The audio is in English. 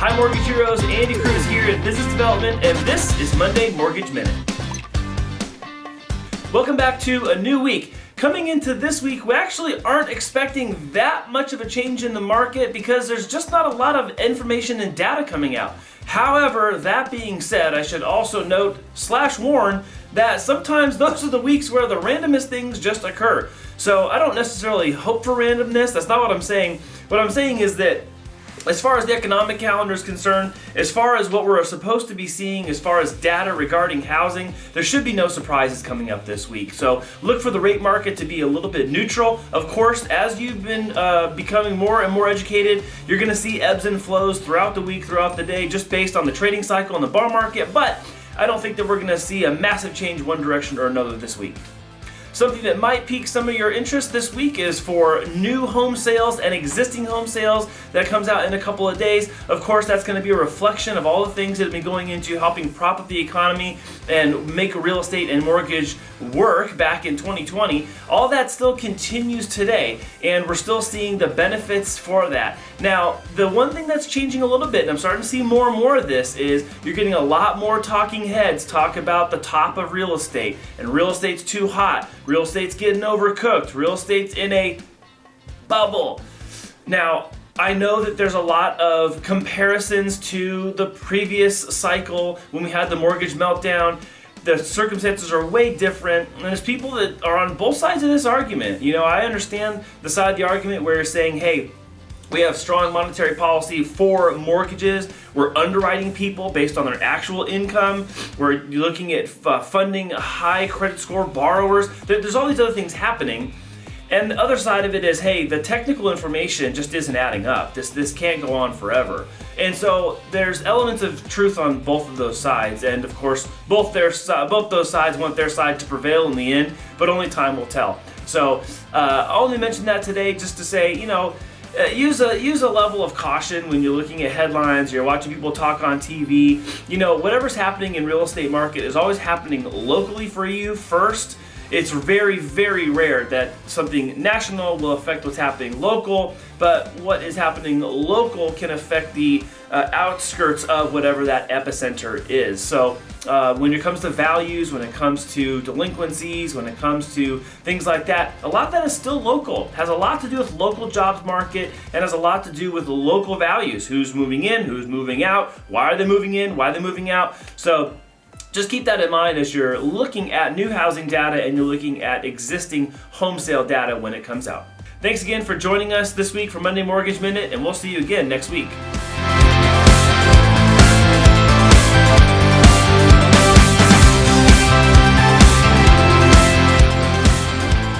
Hi Mortgage Heroes, Andy Cruz here in Business Development, and this is Monday Mortgage Minute. Welcome back to a new week. Coming into this week, we actually aren't expecting that much of a change in the market because there's just not a lot of information and data coming out. However, that being said, I should also note / warn that sometimes those are the weeks where the randomest things just occur. So I don't necessarily hope for randomness. That's not what I'm saying. What I'm saying is that as far as the economic calendar is concerned, as far as what we're supposed to be seeing, as far as data regarding housing, there should be no surprises coming up this week. So look for the rate market to be a little bit neutral. Of course, as you've been becoming more and more educated, you're going to see ebbs and flows throughout the week, throughout the day, just based on the trading cycle and the bond market. But I don't think that we're going to see a massive change one direction or another this week. Something that might pique some of your interest this week is for new home sales and existing home sales that comes out in a couple of days. Of course, that's going to be a reflection of all the things that have been going into helping prop up the economy and make real estate and mortgage work back in 2020. All that still continues today, and we're still seeing the benefits for that. Now, the one thing that's changing a little bit, and I'm starting to see more and more of this, is you're getting a lot more talking heads talk about the top of real estate, and real estate's too hot. Real estate's getting overcooked. Real estate's in a bubble. Now, I know that there's a lot of comparisons to the previous cycle when we had the mortgage meltdown. The circumstances are way different, and there's people that are on both sides of this argument. You know, I understand the side of the argument where you're saying, hey, we have strong monetary policy for mortgages. We're underwriting people based on their actual income. We're looking at funding high credit score borrowers. There's all these other things happening. And the other side of it is, hey, the technical information just isn't adding up. This can't go on forever. And so there's elements of truth on both of those sides. And of course, both those sides want their side to prevail in the end, but only time will tell. So I only mentioned that today just to say, you know, use a level of caution when you're looking at headlines, you're watching people talk on TV. You know, whatever's happening in real estate market is always happening locally for you first. It's very, very rare that something national will affect what's happening local, but what is happening local can affect the outskirts of whatever that epicenter is. So when it comes to values, when it comes to delinquencies, when it comes to things like that, a lot of that is still local. It has a lot to do with local jobs market and has a lot to do with local values. Who's moving in, who's moving out, why are they moving in, why are they moving out? So just keep that in mind as you're looking at new housing data and you're looking at existing home sale data when it comes out. Thanks again for joining us this week for Monday Mortgage Minute, and we'll see you again next week.